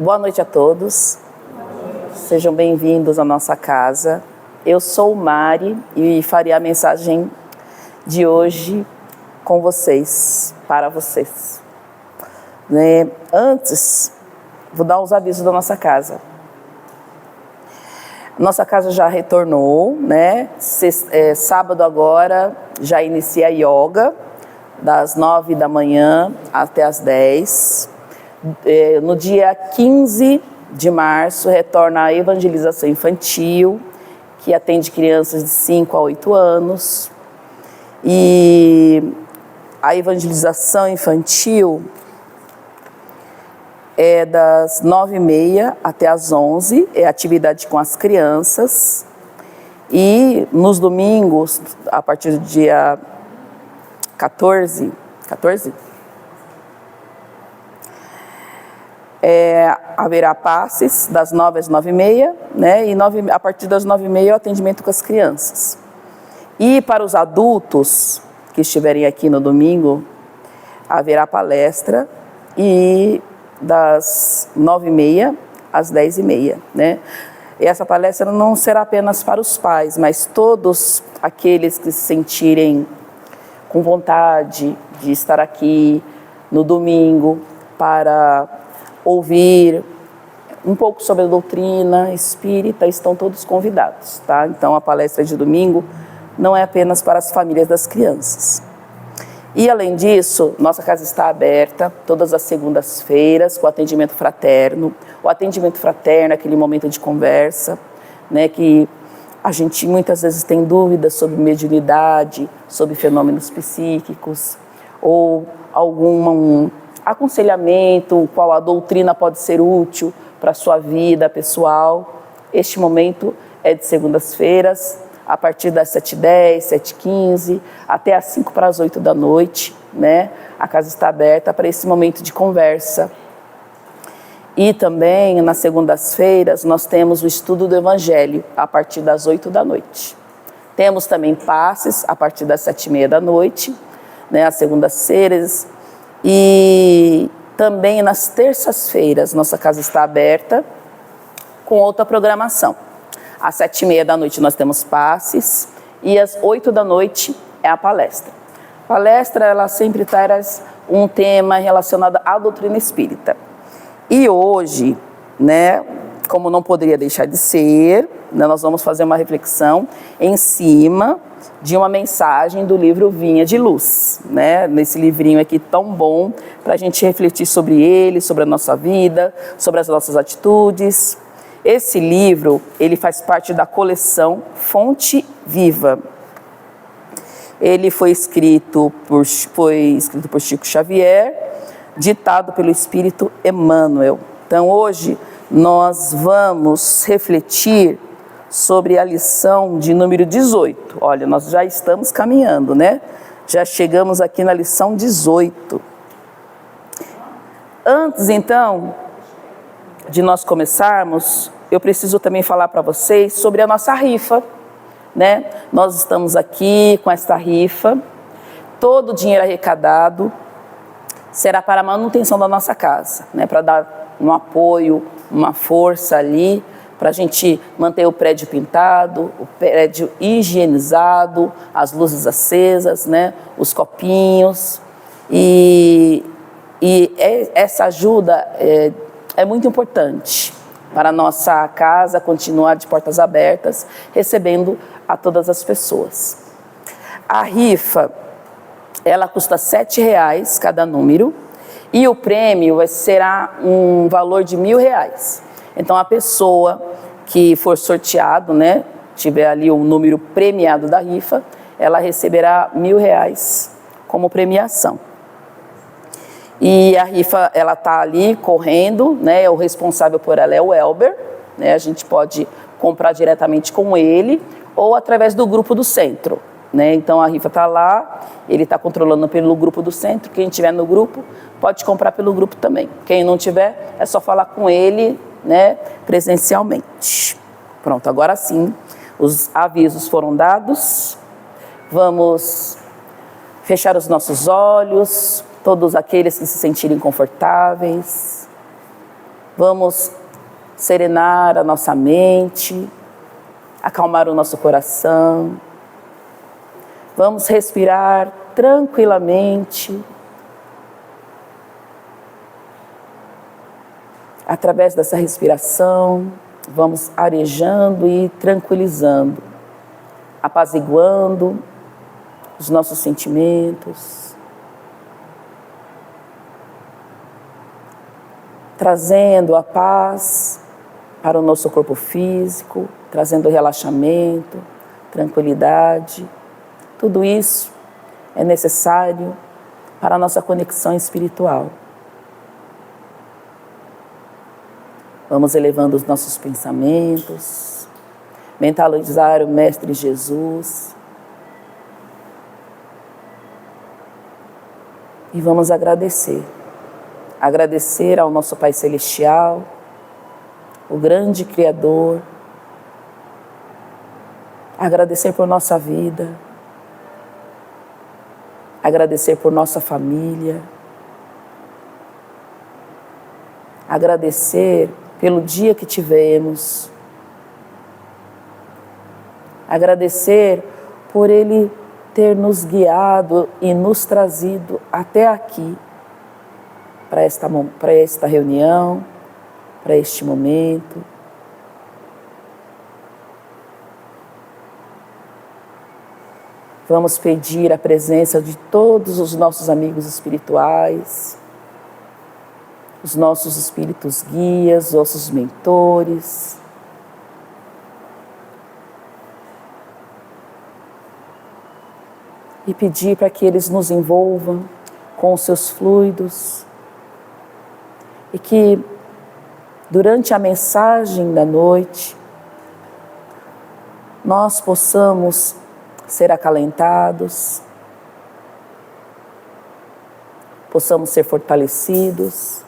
Boa noite a todos, sejam bem-vindos à nossa casa. Eu sou Mari e farei a mensagem de hoje com vocês, para vocês. Antes, vou dar os avisos da nossa casa. Nossa casa já retornou, né? Sábado agora já inicia a yoga, das 9 da manhã até as 10. No dia 15 de março retorna a evangelização infantil, que atende crianças de 5 a 8 anos. E a evangelização infantil é das 9h30 até as 11h, é atividade com as crianças. E nos domingos, a partir do dia 14? Haverá passes das 9 às 9h30, né? E a partir das 9h30 o atendimento com as crianças. E para os adultos que estiverem aqui no domingo, haverá palestra e das 9h30 às 10h30, né? E essa palestra não será apenas para os pais, mas todos aqueles que se sentirem com vontade de estar aqui no domingo para ouvir um pouco sobre a doutrina espírita, estão todos convidados, tá? Então a palestra de domingo não é apenas para as famílias das crianças. E além disso, nossa casa está aberta todas as segundas-feiras com atendimento fraterno. O atendimento fraterno é aquele momento de conversa, né, que a gente muitas vezes tem dúvidas sobre mediunidade, sobre fenômenos psíquicos, ou algum aconselhamento, qual a doutrina pode ser útil para a sua vida pessoal. Este momento é de segundas-feiras, a partir das 7h10, 7h15, até às 5 para as 8 da noite, né? A casa está aberta para esse momento de conversa. E também, nas segundas-feiras, nós temos o estudo do Evangelho, a partir das 8 da noite. Temos também passes, a partir das 7h30 da noite, né? Às segundas-feiras. E também nas terças-feiras, nossa casa está aberta com outra programação. Às 7h30 da noite nós temos passes e às 8 da noite é a palestra. A palestra, ela sempre traz um tema relacionado à doutrina espírita. E hoje, né, como não poderia deixar de ser, né, nós vamos fazer uma reflexão em cima de uma mensagem do livro Vinha de Luz, né, nesse livrinho aqui tão bom para a gente refletir sobre ele, sobre a nossa vida, sobre as nossas atitudes. Esse livro, ele faz parte da coleção Fonte Viva. Ele foi escrito por Chico Xavier, ditado pelo Espírito Emmanuel. Então, hoje, nós vamos refletir sobre a lição de número 18. Olha, nós já estamos caminhando, né? Já chegamos aqui na lição 18. Antes, então, de nós começarmos, eu preciso também falar para vocês sobre a nossa rifa, né? Nós estamos aqui com esta rifa. Todo o dinheiro arrecadado será para a manutenção da nossa casa, né? Para dar um apoio, uma força ali, para a gente manter o prédio pintado, o prédio higienizado, as luzes acesas, né? Os copinhos. E essa ajuda é muito importante para a nossa casa continuar de portas abertas, recebendo a todas as pessoas. A rifa, ela custa R$ 7,00 cada número, e o prêmio será um valor de R$1.000. Então, a pessoa que for sorteado, né, tiver ali o número premiado da rifa, ela receberá R$1.000 como premiação. E a rifa, ela está ali correndo, né? O responsável por ela é o Elber, né? A gente pode comprar diretamente com ele ou através do grupo do centro, né? Então a rifa está lá, ele está controlando pelo grupo do centro. Quem estiver no grupo pode comprar pelo grupo também. Quem não tiver, é só falar com ele, né? Presencialmente. Pronto, agora sim, os avisos foram dados. Vamos fechar os nossos olhos. Todos aqueles que se sentirem confortáveis. Vamos serenar a nossa mente, acalmar o nosso coração. Vamos respirar tranquilamente. Através dessa respiração, vamos arejando e tranquilizando, apaziguando os nossos sentimentos, trazendo a paz para o nosso corpo físico, trazendo relaxamento, tranquilidade. Tudo isso é necessário para a nossa conexão espiritual. Vamos elevando os nossos pensamentos, mentalizar o Mestre Jesus. E vamos agradecer. Agradecer ao nosso Pai Celestial, o grande Criador. Agradecer por nossa vida. Agradecer por nossa família. Agradecer pelo dia que tivemos. Agradecer por Ele ter nos guiado e nos trazido até aqui, para esta reunião, para este momento. Vamos pedir a presença de todos os nossos amigos espirituais, os nossos espíritos guias, nossos mentores. E pedir para que eles nos envolvam com os seus fluidos e que durante a mensagem da noite nós possamos ser acalentados, possamos ser fortalecidos,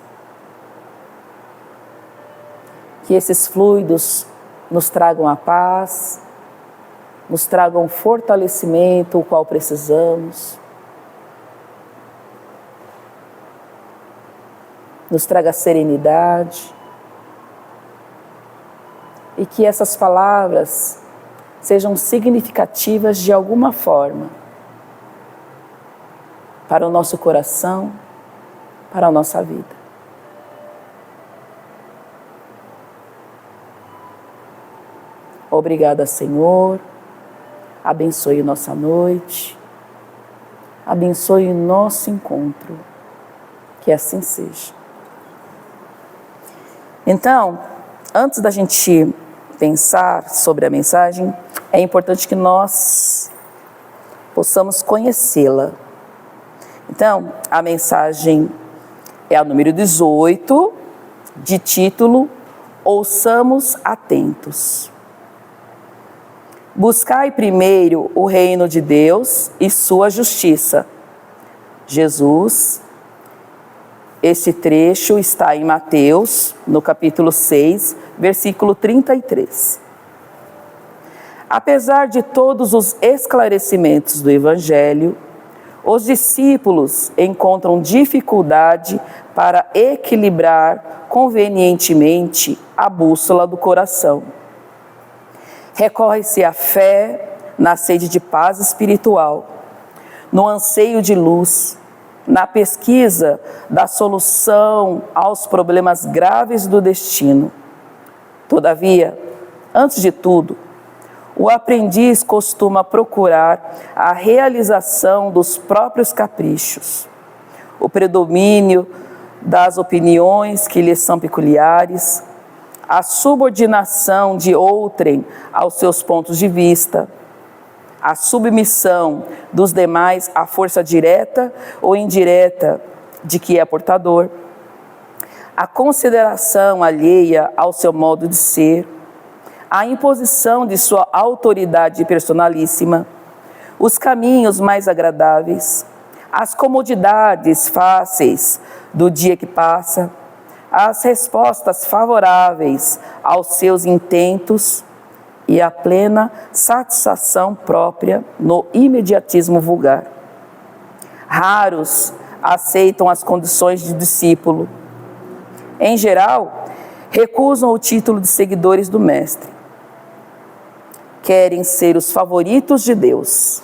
que esses fluidos nos tragam a paz, nos tragam o fortalecimento o qual precisamos, nos traga serenidade, e que essas palavras sejam significativas de alguma forma para o nosso coração, para a nossa vida. Obrigada, Senhor. Abençoe nossa noite. Abençoe o nosso encontro. Que assim seja. Então, antes da gente pensar sobre a mensagem, é importante que nós possamos conhecê-la. Então, a mensagem é a número 18, de título Ouçamos Atentos. Buscai primeiro o reino de Deus e sua justiça. Jesus, esse trecho está em Mateus, no capítulo 6, versículo 33. Apesar de todos os esclarecimentos do Evangelho, os discípulos encontram dificuldade para equilibrar convenientemente a bússola do coração. Recorre-se à fé na sede de paz espiritual, no anseio de luz, na pesquisa da solução aos problemas graves do destino. Todavia, antes de tudo, o aprendiz costuma procurar a realização dos próprios caprichos, o predomínio das opiniões que lhes são peculiares, a subordinação de outrem aos seus pontos de vista, a submissão dos demais à força direta ou indireta de que é portador, a consideração alheia ao seu modo de ser, a imposição de sua autoridade personalíssima, os caminhos mais agradáveis, as comodidades fáceis do dia que passa, as respostas favoráveis aos seus intentos e a plena satisfação própria no imediatismo vulgar. Raros aceitam as condições de discípulo. Em geral, recusam o título de seguidores do Mestre. Querem ser os favoritos de Deus.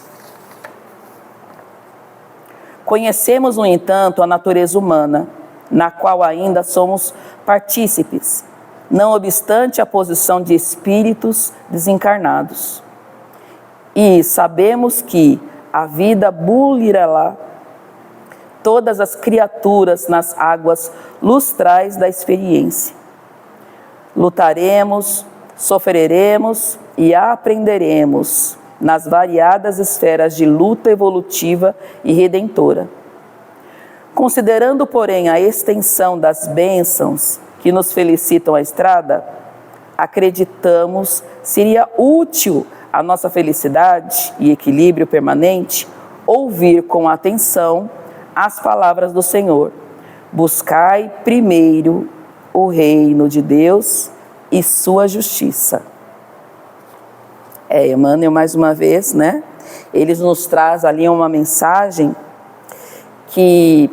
Conhecemos, no entanto, a natureza humana, na qual ainda somos partícipes, não obstante a posição de espíritos desencarnados. E sabemos que a vida bulirá todas as criaturas nas águas lustrais da experiência. Lutaremos, sofreremos e aprenderemos nas variadas esferas de luta evolutiva e redentora. Considerando, porém, a extensão das bênçãos que nos felicitam a estrada, acreditamos seria útil à nossa felicidade e equilíbrio permanente ouvir com atenção as palavras do Senhor. Buscai primeiro o reino de Deus e sua justiça. Emmanuel, mais uma vez, né? Ele nos traz ali uma mensagem que,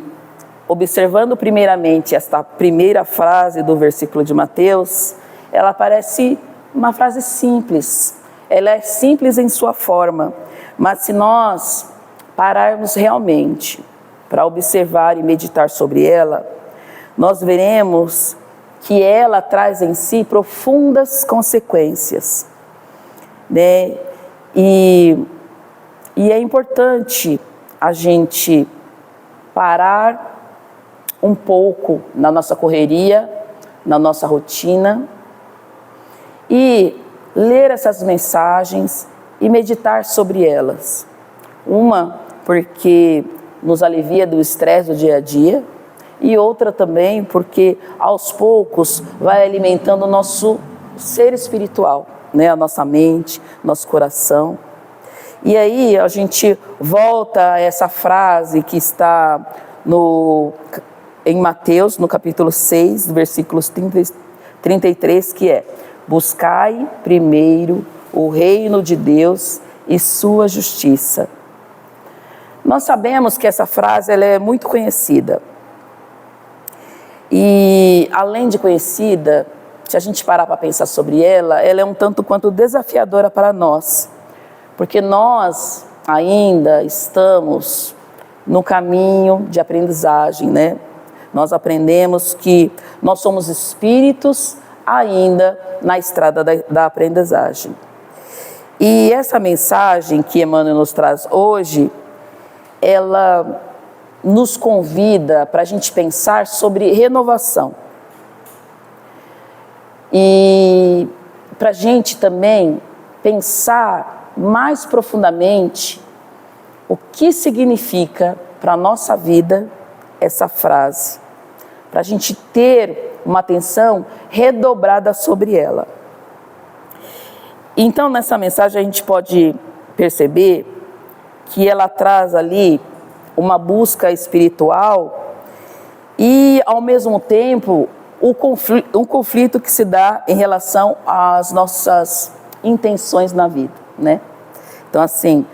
observando primeiramente esta primeira frase do versículo de Mateus, ela parece uma frase simples. Ela é simples em sua forma, mas se nós pararmos realmente para observar e meditar sobre ela, nós veremos que ela traz em si profundas consequências, né? E é importante a gente parar um pouco na nossa correria, na nossa rotina, e ler essas mensagens e meditar sobre elas. Uma, porque nos alivia do estresse do dia a dia, e outra também porque aos poucos vai alimentando o nosso ser espiritual, né? A nossa mente, nosso coração. E aí a gente volta a essa frase que está em Mateus, no capítulo 6, versículos 33, que é: buscai primeiro o reino de Deus e sua justiça. Nós sabemos que essa frase ela é muito conhecida. E além de conhecida, se a gente parar para pensar sobre ela é um tanto quanto desafiadora para nós. Porque nós ainda estamos no caminho de aprendizagem, né? Nós aprendemos que nós somos espíritos ainda na estrada da aprendizagem. E essa mensagem que Emmanuel nos traz hoje, ela nos convida para a gente pensar sobre renovação. E para a gente também pensar mais profundamente o que significa para a nossa vida essa frase. Para a gente ter uma atenção redobrada sobre ela. Então, nessa mensagem a gente pode perceber que ela traz ali uma busca espiritual e, ao mesmo tempo, um conflito que se dá em relação às nossas intenções na vida, né? Então, assim,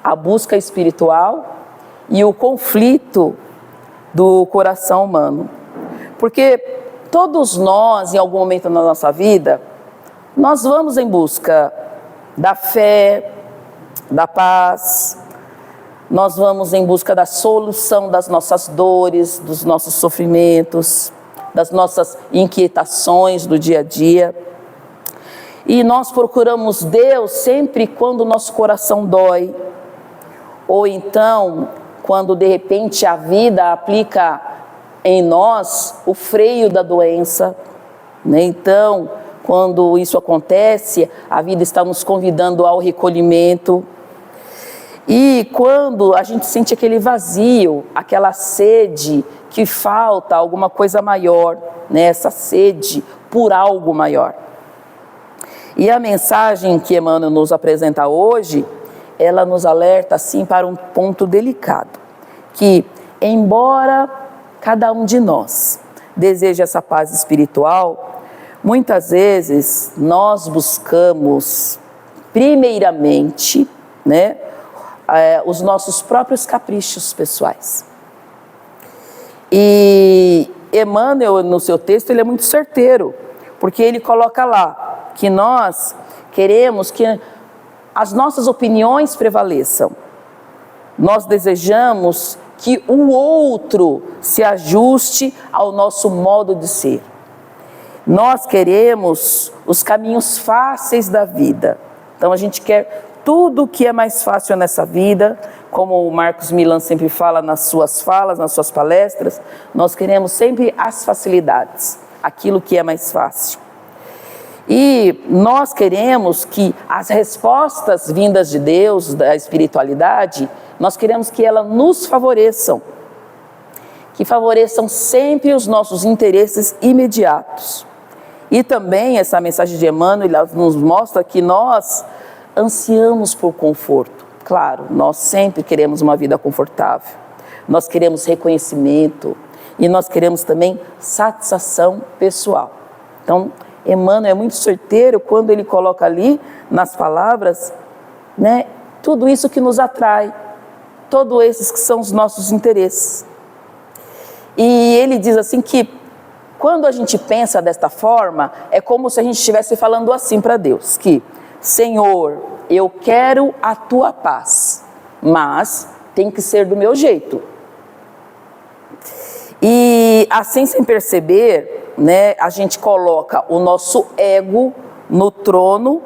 a busca espiritual e o conflito do coração humano. Porque todos nós, em algum momento na nossa vida, nós vamos em busca da fé, da paz, nós vamos em busca da solução das nossas dores, dos nossos sofrimentos, das nossas inquietações do dia a dia. E nós procuramos Deus sempre quando o nosso coração dói, ou então quando de repente a vida aplica em nós o freio da doença, né? Então, quando isso acontece, a vida está nos convidando ao recolhimento. E quando a gente sente aquele vazio, aquela sede que falta alguma coisa maior, né? Essa sede por algo maior. E a mensagem que Emmanuel nos apresenta hoje, ela nos alerta assim para um ponto delicado, que embora cada um de nós deseje essa paz espiritual, muitas vezes nós buscamos primeiramente, né, os nossos próprios caprichos pessoais. E Emmanuel, no seu texto, ele é muito certeiro, porque ele coloca lá que nós queremos que as nossas opiniões prevaleçam. Nós desejamos que o outro se ajuste ao nosso modo de ser. Nós queremos os caminhos fáceis da vida. Então a gente quer tudo que é mais fácil nessa vida, como o Marcos Milan sempre fala nas suas falas, nas suas palestras, nós queremos sempre as facilidades, aquilo que é mais fácil. E nós queremos que as respostas vindas de Deus, da espiritualidade, nós queremos que elas nos favoreçam, que favoreçam sempre os nossos interesses imediatos. E também essa mensagem de Emmanuel nos mostra que nós ansiamos por conforto. Claro, nós sempre queremos uma vida confortável, nós queremos reconhecimento e nós queremos também satisfação pessoal. Então, Emmanuel é muito certeiro quando ele coloca ali nas palavras, né, tudo isso que nos atrai, todos esses que são os nossos interesses. E ele diz assim que quando a gente pensa desta forma, é como se a gente estivesse falando assim para Deus, que Senhor, eu quero a tua paz, mas tem que ser do meu jeito. E assim, sem perceber, né, a gente coloca o nosso ego no trono,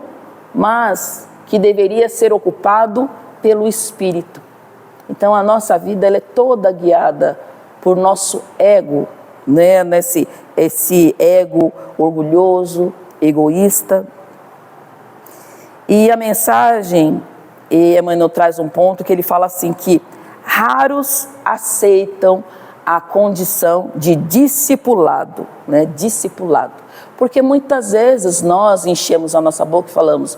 mas que deveria ser ocupado pelo Espírito. Então a nossa vida ela é toda guiada por nosso ego, né, esse ego orgulhoso, egoísta. E a mensagem, Emmanuel traz um ponto que ele fala assim, que raros aceitam a condição de discipulado, né? Discipulado. Porque muitas vezes nós enchemos a nossa boca e falamos,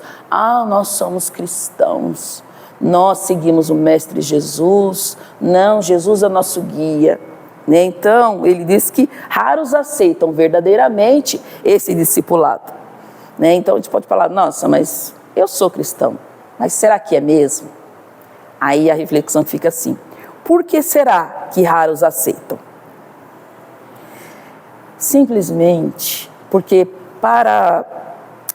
nós somos cristãos, nós seguimos o Mestre Jesus, não, Jesus é nosso guia. Né? Então, ele diz que raros aceitam verdadeiramente esse discipulado. Né? Então, a gente pode falar, nossa, mas eu sou cristão, mas será que é mesmo? Aí a reflexão fica assim, por que será que raros aceitam? Simplesmente porque para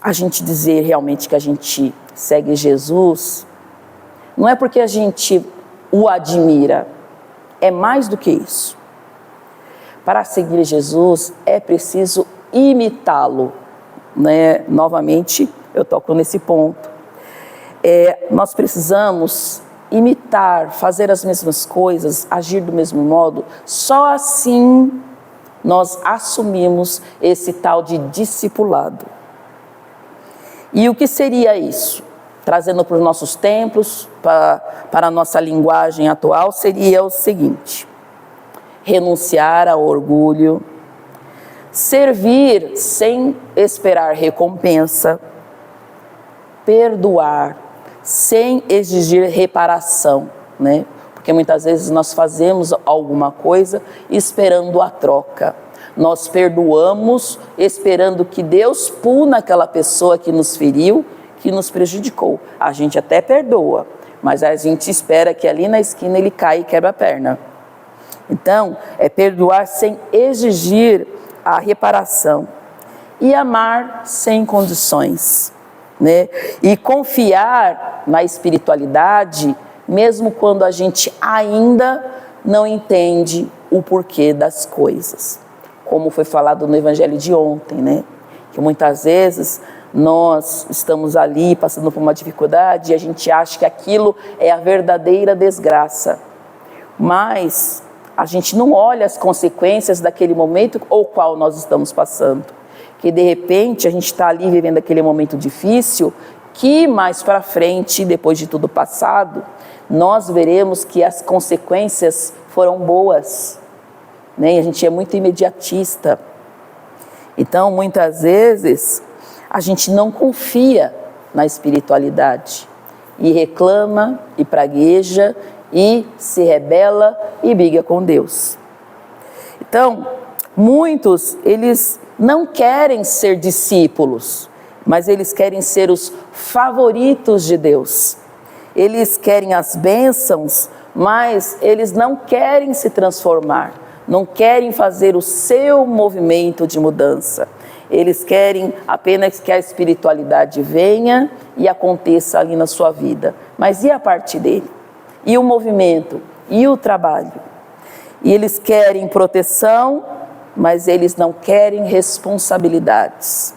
a gente dizer realmente que a gente segue Jesus, não é porque a gente o admira, é mais do que isso. Para seguir Jesus é preciso imitá-lo, né? Novamente eu toco nesse ponto. Nós precisamos imitar, fazer as mesmas coisas, agir do mesmo modo, só assim nós assumimos esse tal de discipulado. E o que seria isso? Trazendo para os nossos tempos, para a nossa linguagem atual, seria o seguinte: renunciar ao orgulho, servir sem esperar recompensa, perdoar sem exigir reparação, né? Porque muitas vezes nós fazemos alguma coisa esperando a troca. Nós perdoamos esperando que Deus puna aquela pessoa que nos feriu, que nos prejudicou. A gente até perdoa, mas a gente espera que ali na esquina ele caia e quebra a perna. Então, é perdoar sem exigir a reparação e amar sem condições, né? E confiar na espiritualidade, mesmo quando a gente ainda não entende o porquê das coisas. Como foi falado no Evangelho de ontem, né? Que muitas vezes nós estamos ali passando por uma dificuldade e a gente acha que aquilo é a verdadeira desgraça. Mas a gente não olha as consequências daquele momento ou qual nós estamos passando. Que de repente a gente está ali vivendo aquele momento difícil, que mais para frente, depois de tudo passado, nós veremos que as consequências foram boas, né? E a gente é muito imediatista. Então, muitas vezes, a gente não confia na espiritualidade e reclama e pragueja e se rebela e briga com Deus. Então, muitos, eles não querem ser discípulos, mas eles querem ser os favoritos de Deus. Eles querem as bênçãos, mas eles não querem se transformar, não querem fazer o seu movimento de mudança. Eles querem apenas que a espiritualidade venha e aconteça ali na sua vida. Mas e a parte dele? E o movimento? E o trabalho? E eles querem proteção, mas eles não querem responsabilidades.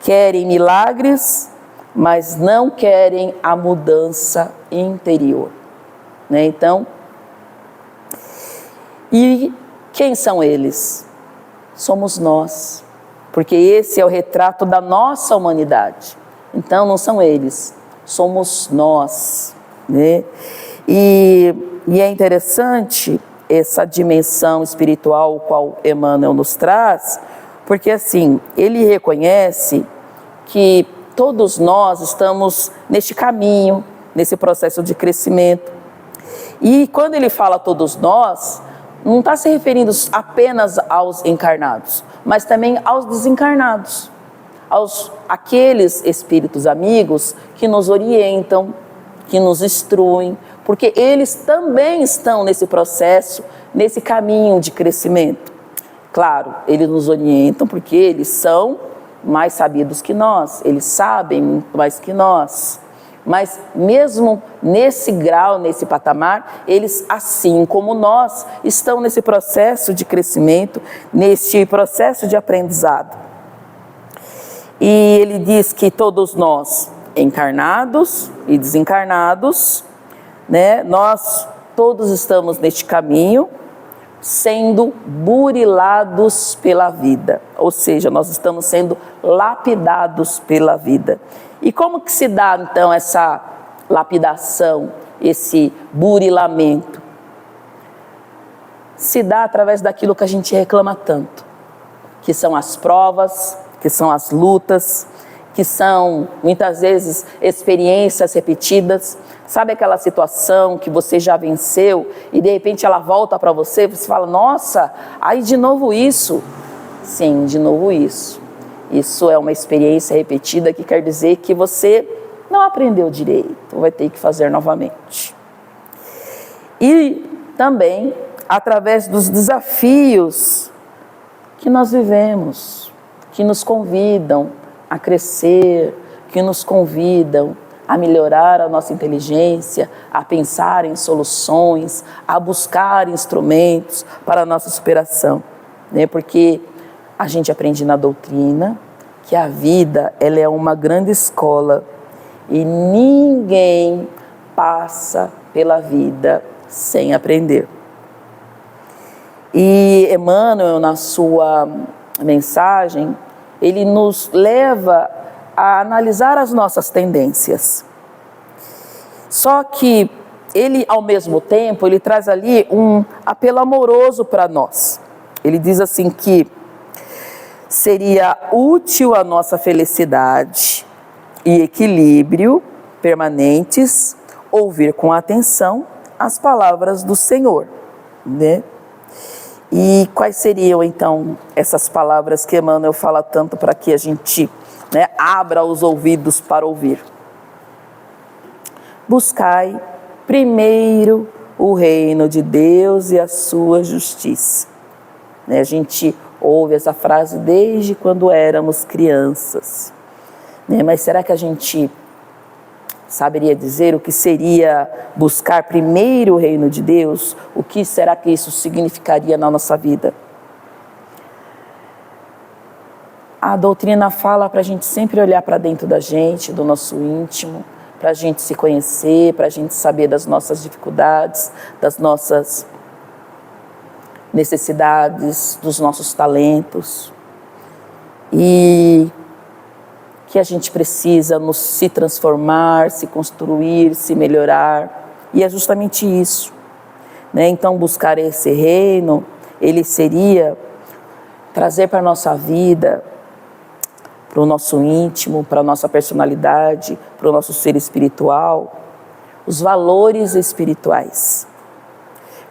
Querem milagres, mas não querem a mudança interior. Né? Então, e quem são eles? Somos nós. Porque esse é o retrato da nossa humanidade. Então, não são eles, somos nós. Né? E é interessante essa dimensão espiritual, o qual Emmanuel nos traz, porque assim, ele reconhece que todos nós estamos neste caminho, nesse processo de crescimento. E quando ele fala todos nós, não está se referindo apenas aos encarnados, mas também aos desencarnados, aqueles espíritos amigos que nos orientam, que nos instruem, porque eles também estão nesse processo, nesse caminho de crescimento. Claro, eles nos orientam porque eles são mais sabidos que nós, eles sabem muito mais que nós. Mas mesmo nesse grau, nesse patamar, eles, assim como nós, estão nesse processo de crescimento, neste processo de aprendizado. E ele diz que todos nós, encarnados e desencarnados, né, nós todos estamos neste caminho, sendo burilados pela vida, ou seja, nós estamos sendo lapidados pela vida. E como que se dá então essa lapidação, esse burilamento? Se dá através daquilo que a gente reclama tanto, que são as provas, que são as lutas, que são muitas vezes experiências repetidas. Sabe aquela situação que você já venceu e de repente ela volta para você, você fala, nossa, aí de novo isso. Sim, de novo isso. Isso é uma experiência repetida que quer dizer que você não aprendeu direito, vai ter que fazer novamente. E também através dos desafios que nós vivemos, que nos convidam a crescer, que nos convidam a melhorar a nossa inteligência, a pensar em soluções, a buscar instrumentos para a nossa superação, né? Porque a gente aprende na doutrina que a vida ela é uma grande escola e ninguém passa pela vida sem aprender. E Emmanuel, na sua mensagem, ele nos leva a analisar as nossas tendências. Só que ele, ao mesmo tempo, ele traz ali um apelo amoroso para nós. Ele diz assim que seria útil à nossa felicidade e equilíbrio permanentes ouvir com atenção as palavras do Senhor, né? E quais seriam, então, essas palavras que Emmanuel fala tanto para que a gente, né, abra os ouvidos para ouvir? Buscai primeiro o reino de Deus e a sua justiça. Né, a gente ouve essa frase desde quando éramos crianças. Né, mas será que a gente saberia dizer o que seria buscar primeiro o reino de Deus? O que será que isso significaria na nossa vida? A doutrina fala para a gente sempre olhar para dentro da gente, do nosso íntimo, para a gente se conhecer, para a gente saber das nossas dificuldades, das nossas necessidades, dos nossos talentos. E que a gente precisa se transformar, se construir, se melhorar. E é justamente isso, né? Então, buscar esse reino, ele seria trazer para a nossa vida, para o nosso íntimo, para a nossa personalidade, para o nosso ser espiritual, os valores espirituais.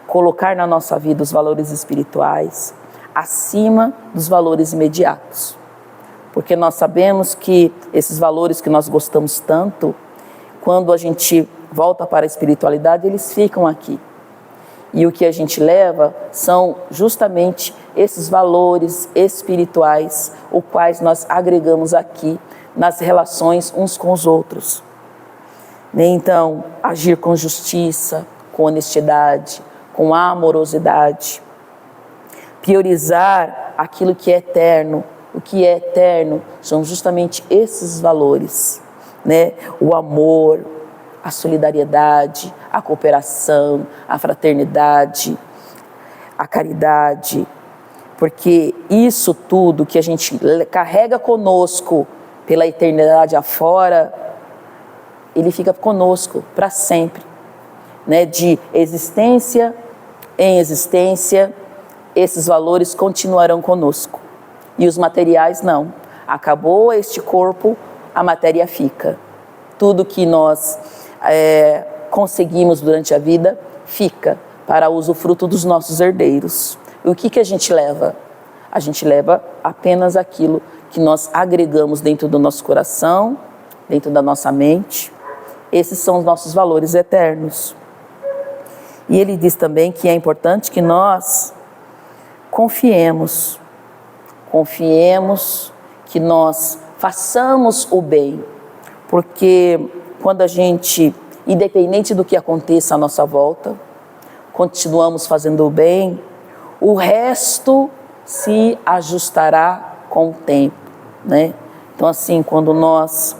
Colocar na nossa vida os valores espirituais acima dos valores imediatos. Porque nós sabemos que esses valores que nós gostamos tanto, quando a gente volta para a espiritualidade, eles ficam aqui. E o que a gente leva são justamente esses valores espirituais, os quais nós agregamos aqui nas relações uns com os outros. Então, agir com justiça, com honestidade, com amorosidade, priorizar aquilo que é eterno. O que é eterno são justamente esses valores, né? O amor, a solidariedade, a cooperação, a fraternidade, a caridade, porque isso tudo que a gente carrega conosco pela eternidade afora, ele fica conosco para sempre, né? De existência em existência, esses valores continuarão conosco. E os materiais não. Acabou este corpo, a matéria fica. Tudo que nós conseguimos durante a vida fica para usufruto dos nossos herdeiros. E o que a gente leva? A gente leva apenas aquilo que nós agregamos dentro do nosso coração, dentro da nossa mente. Esses são os nossos valores eternos. E ele diz também que é importante que nós confiemos, que nós façamos o bem, porque quando a gente, independente do que aconteça à nossa volta, continuamos fazendo o bem, o resto se ajustará com o tempo, né? Então assim, quando nós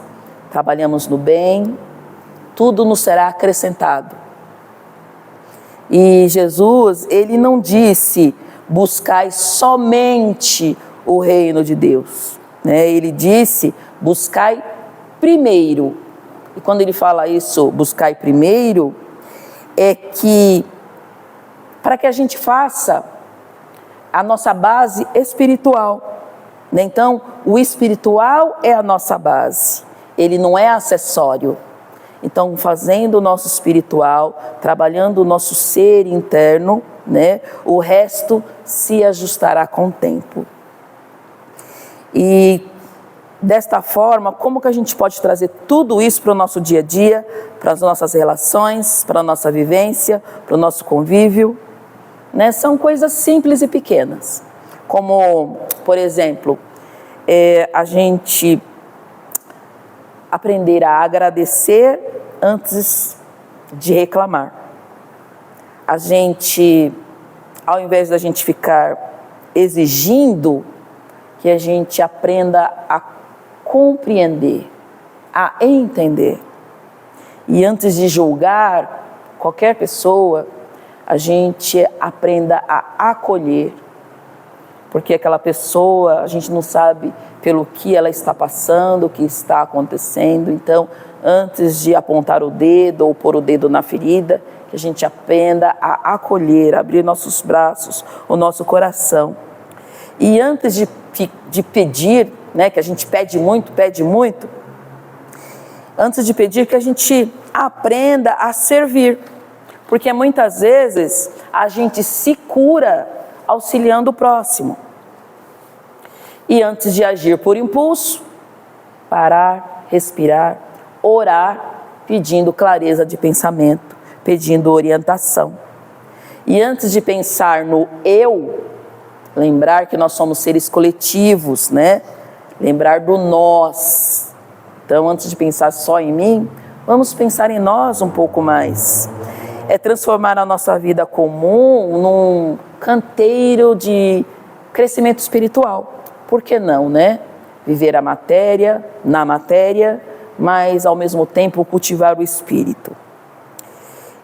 trabalhamos no bem, tudo nos será acrescentado. E Jesus, ele não disse, buscai somente o reino de Deus, né? Ele disse, buscai primeiro. E quando ele fala isso, buscai primeiro, é que para que a gente faça a nossa base espiritual, né? Então, o espiritual é a nossa base, ele não é acessório. Então, fazendo o nosso espiritual, trabalhando o nosso ser interno, né? O resto se ajustará com o tempo. E desta forma, como que a gente pode trazer tudo isso para o nosso dia a dia, para as nossas relações, para a nossa vivência, para o nosso convívio, né? São coisas simples e pequenas, como, por exemplo, a gente aprender a agradecer antes de reclamar. A gente, ao invés da gente ficar exigindo, que a gente aprenda a compreender, a entender. E antes de julgar qualquer pessoa, a gente aprenda a acolher. Porque aquela pessoa, a gente não sabe pelo que ela está passando, o que está acontecendo. Então, antes de apontar o dedo ou pôr o dedo na ferida, que a gente aprenda a acolher, abrir nossos braços, o nosso coração. E antes de pedir, né, que a gente pede muito, antes de pedir, que a gente aprenda a servir. Porque muitas vezes a gente se cura auxiliando o próximo. E antes de agir por impulso, parar, respirar, orar, pedindo clareza de pensamento, pedindo orientação. E antes de pensar no eu, lembrar que nós somos seres coletivos, né? Lembrar do nós. Então, antes de pensar só em mim, vamos pensar em nós um pouco mais. É transformar a nossa vida comum num canteiro de crescimento espiritual. Por que não, né? Viver a matéria, na matéria, mas ao mesmo tempo cultivar o espírito.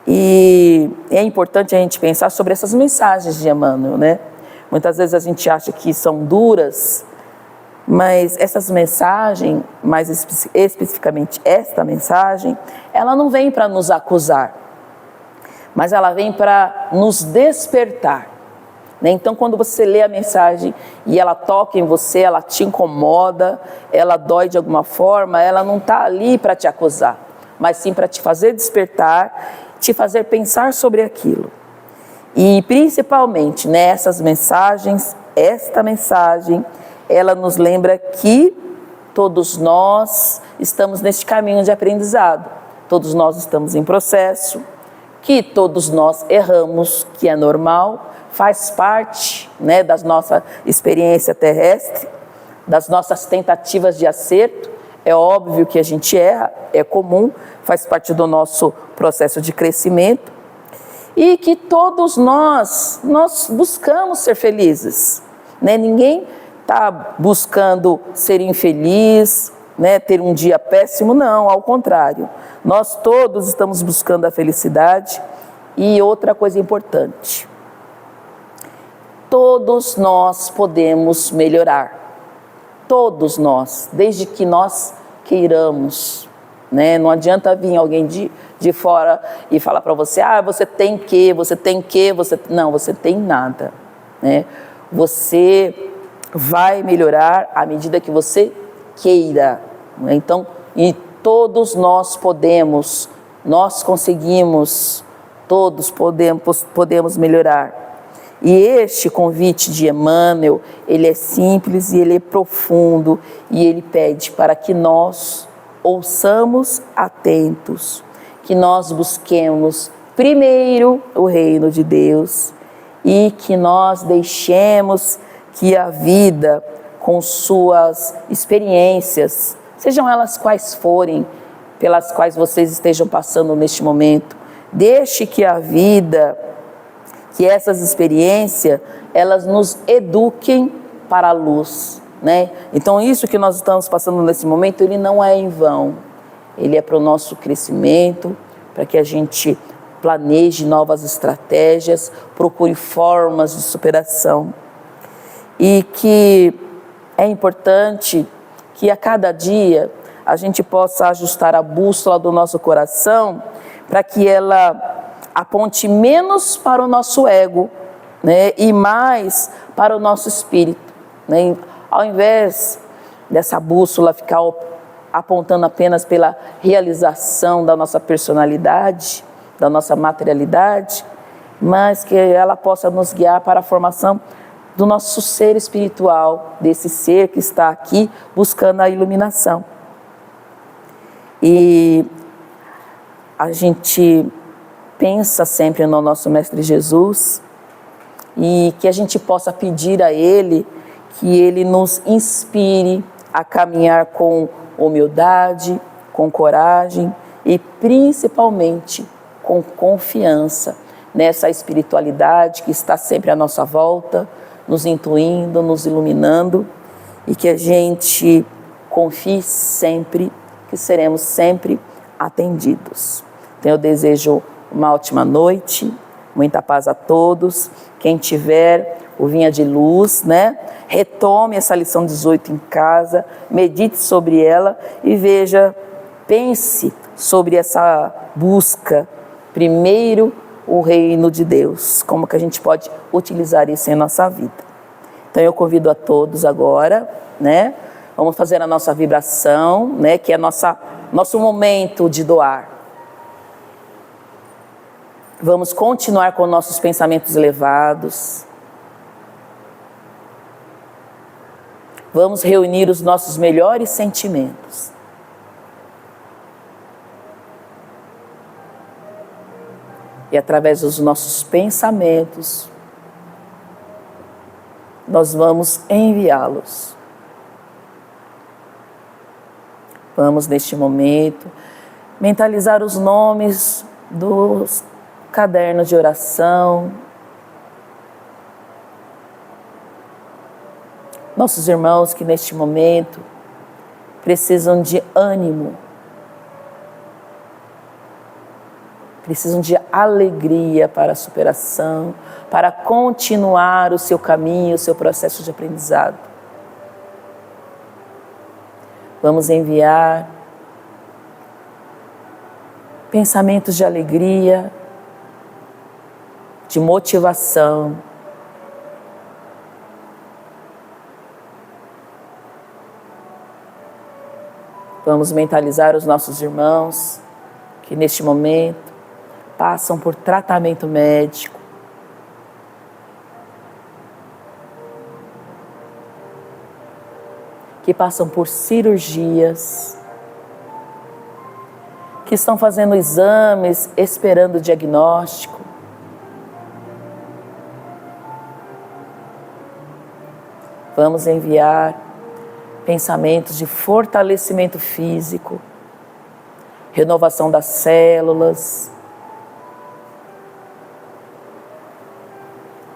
E é importante a gente pensar sobre essas mensagens de Emmanuel, né? Muitas vezes a gente acha que são duras, mas essas mensagens, mais especificamente esta mensagem, ela não vem para nos acusar, mas ela vem para nos despertar. Então, quando você lê a mensagem e ela toca em você, ela te incomoda, ela dói de alguma forma, ela não está ali para te acusar, mas sim para te fazer despertar, te fazer pensar sobre aquilo. E principalmente nessas mensagens, esta mensagem, ela nos lembra que todos nós estamos neste caminho de aprendizado, todos nós estamos em processo, que todos nós erramos, que é normal, faz parte, né, da nossa experiência terrestre, das nossas tentativas de acerto. É óbvio que a gente erra, é comum, faz parte do nosso processo de crescimento. E que todos nós buscamos ser felizes, né? Ninguém está buscando ser infeliz, né? Ter um dia péssimo, não, ao contrário. Nós todos estamos buscando a felicidade. E outra coisa importante, todos nós podemos melhorar, todos nós, desde que nós queiramos, né? Não adianta vir alguém de fora e falar para você, você tem que, não, você tem nada, né? Você vai melhorar à medida que você queira, né? Então, e todos nós podemos, nós conseguimos, todos podemos melhorar. E este convite de Emmanuel, ele é simples e ele é profundo, e ele pede para que nós ouçamos atentos, que nós busquemos primeiro o reino de Deus e que nós deixemos que a vida, com suas experiências, sejam elas quais forem, pelas quais vocês estejam passando neste momento, deixe que a vida, que essas experiências, elas nos eduquem para a luz, né? Então isso que nós estamos passando nesse momento, ele não é em vão, ele é para o nosso crescimento, para que a gente planeje novas estratégias, procure formas de superação. E que é importante que a cada dia a gente possa ajustar a bússola do nosso coração para que ela aponte menos para o nosso ego, né, e mais para o nosso espírito, né? Ao invés dessa bússola ficar apontando apenas pela realização da nossa personalidade, da nossa materialidade, mas que ela possa nos guiar para a formação do nosso ser espiritual, desse ser que está aqui buscando a iluminação. E a gente pensa sempre no nosso Mestre Jesus e que a gente possa pedir a Ele que Ele nos inspire a caminhar com humildade, com coragem e principalmente com confiança nessa espiritualidade que está sempre à nossa volta, nos intuindo, nos iluminando, e que a gente confie sempre que seremos sempre atendidos. Então eu desejo uma ótima noite, muita paz a todos. Quem tiver o Vinha de Luz, né? Retome essa lição 18 em casa, medite sobre ela e veja, pense sobre essa busca, primeiro o reino de Deus, como que a gente pode utilizar isso em nossa vida. Então eu convido a todos agora, né? Vamos fazer a nossa vibração, né? Que é nosso momento de doar. Vamos continuar com nossos pensamentos elevados. Vamos reunir os nossos melhores sentimentos. E através dos nossos pensamentos, nós vamos enviá-los. Vamos, neste momento, mentalizar os nomes dos cadernos de oração. Nossos irmãos que neste momento precisam de ânimo, precisam de alegria para a superação, para continuar o seu caminho, o seu processo de aprendizado. Vamos enviar pensamentos de alegria, de motivação. Vamos mentalizar os nossos irmãos que neste momento passam por tratamento médico, que passam por cirurgias, que estão fazendo exames, esperando o diagnóstico. Vamos enviar pensamentos de fortalecimento físico, renovação das células,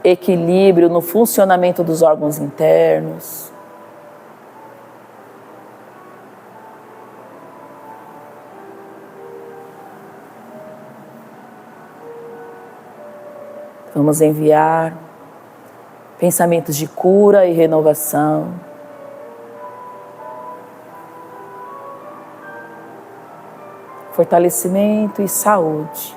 equilíbrio no funcionamento dos órgãos internos. Vamos enviar pensamentos de cura e renovação. Fortalecimento e saúde.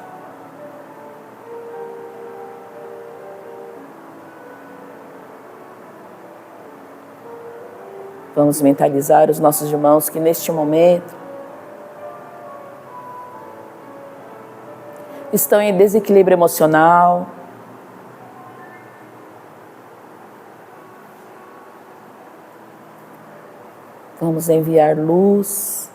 Vamos mentalizar os nossos irmãos que neste momento estão em desequilíbrio emocional, vamos enviar luz,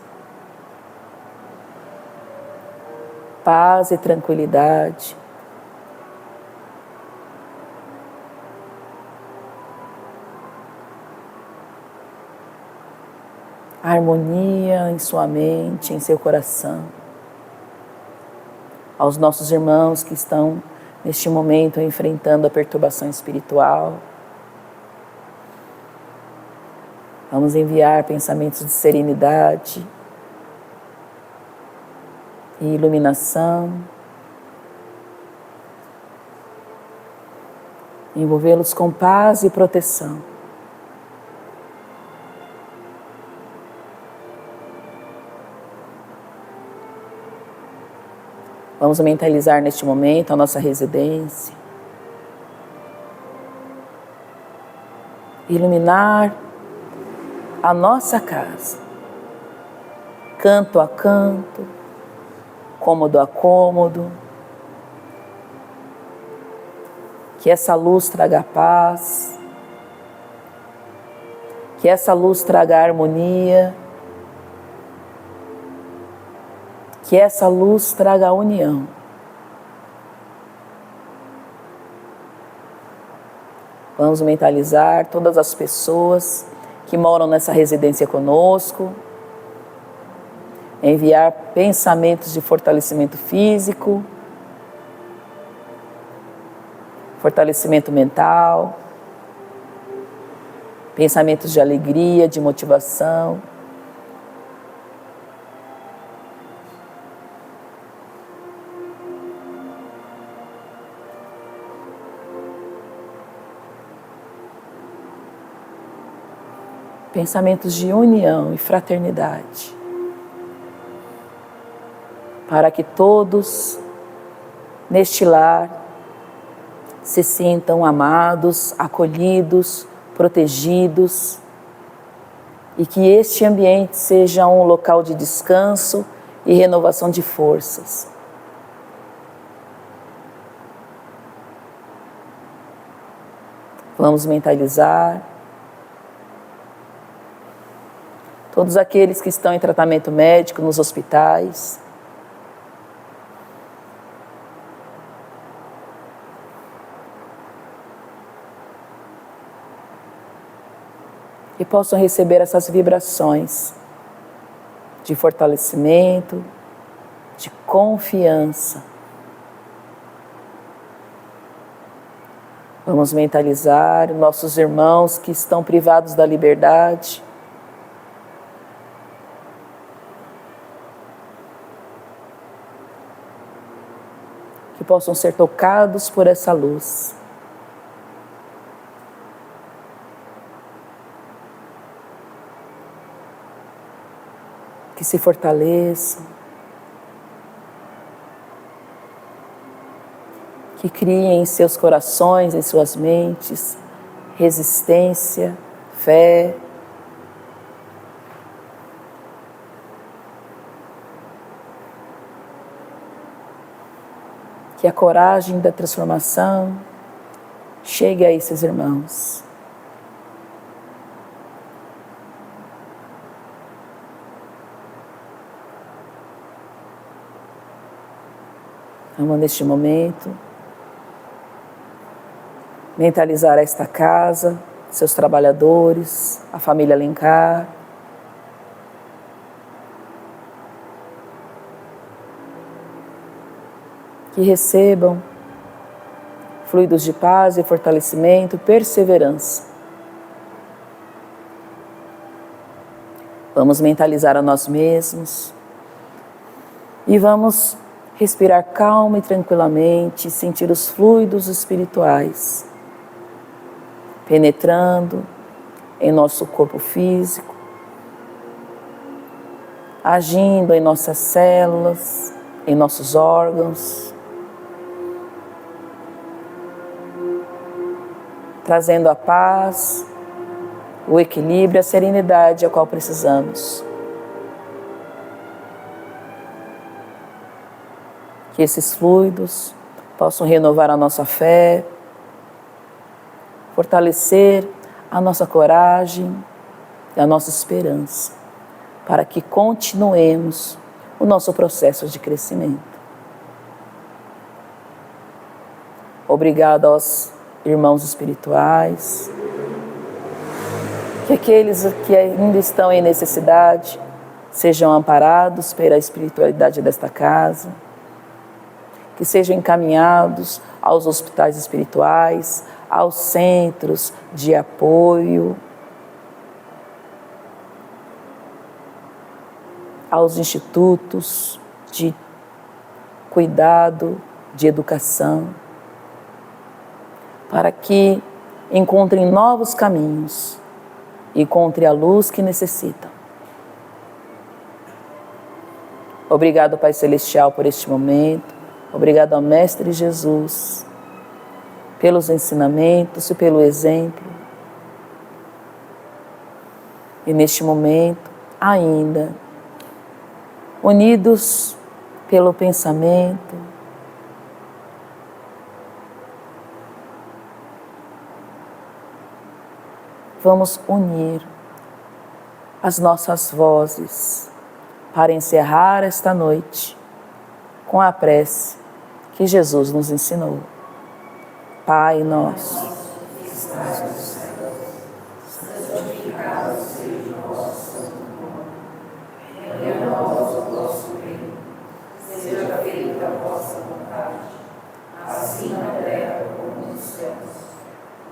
paz e tranquilidade. Harmonia em sua mente, em seu coração. Aos nossos irmãos que estão neste momento enfrentando a perturbação espiritual, vamos enviar pensamentos de serenidade e iluminação, envolvê-los com paz e proteção. Vamos mentalizar neste momento a nossa residência, iluminar a nossa casa, canto a canto, cômodo a cômodo, que essa luz traga paz, que essa luz traga harmonia, que essa luz traga união. Vamos mentalizar todas as pessoas que moram nessa residência conosco, enviar pensamentos de fortalecimento físico, fortalecimento mental, pensamentos de alegria, de motivação. Pensamentos de união e fraternidade, para que todos neste lar se sintam amados, acolhidos, protegidos, e que este ambiente seja um local de descanso e renovação de forças. Vamos mentalizar todos aqueles que estão em tratamento médico nos hospitais, e possam receber essas vibrações de fortalecimento, de confiança. Vamos mentalizar nossos irmãos que estão privados da liberdade, que possam ser tocados por essa luz. Que se fortaleçam, que criem em seus corações, em suas mentes, resistência, fé, que a coragem da transformação chegue a esses irmãos. Vamos, neste momento, mentalizar esta casa, seus trabalhadores, a família Alencar. Que recebam fluidos de paz e fortalecimento, perseverança. Vamos mentalizar a nós mesmos e vamos respirar calma e tranquilamente, sentir os fluidos espirituais penetrando em nosso corpo físico, agindo em nossas células, em nossos órgãos, trazendo a paz, o equilíbrio, a serenidade a qual precisamos. Que esses fluidos possam renovar a nossa fé, fortalecer a nossa coragem e a nossa esperança, para que continuemos o nosso processo de crescimento. Obrigado aos irmãos espirituais, que aqueles que ainda estão em necessidade sejam amparados pela espiritualidade desta casa, que sejam encaminhados aos hospitais espirituais, aos centros de apoio, aos institutos de cuidado, de educação, para que encontrem novos caminhos e encontrem a luz que necessitam. Obrigado, Pai Celestial, por este momento. Obrigado ao Mestre Jesus, pelos ensinamentos e pelo exemplo. E neste momento, ainda, unidos pelo pensamento, vamos unir as nossas vozes para encerrar esta noite com a prece que Jesus nos ensinou. Pai nosso, que estás no céu, santificado seja o vosso santo nome. Venha a nós o vosso reino, seja feita a vossa vontade, assim na terra como nos céus.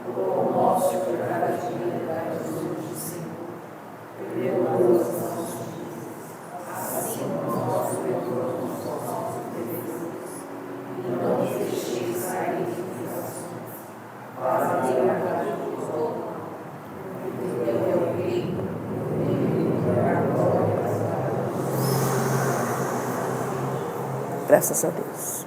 O pão nosso de cada dia dai-nos hoje, Senhor. Perdoa-nos as nossas dívidas, assim como nós perdoamos aos nossos devedores. E não nos deixeis cair em tentação, mas livrai-nos de todo mal. Porque teu é o reino, o poder e a glória. Graças a Deus.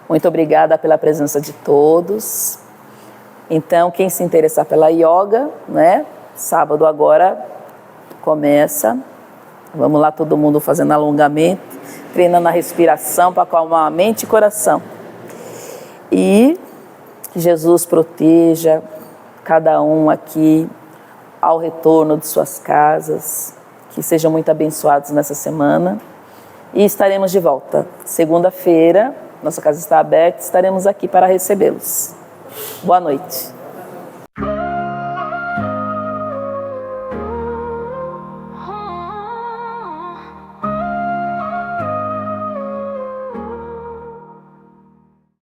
Muito obrigada pela presença de todos. Então, quem se interessar pela yoga, né? Sábado agora começa. Vamos lá, todo mundo fazendo alongamento, treinando a respiração para acalmar a mente e coração. E que Jesus proteja cada um aqui ao retorno de suas casas. Que sejam muito abençoados nessa semana. E estaremos de volta segunda-feira. Nossa casa está aberta, estaremos aqui para recebê-los. Boa noite.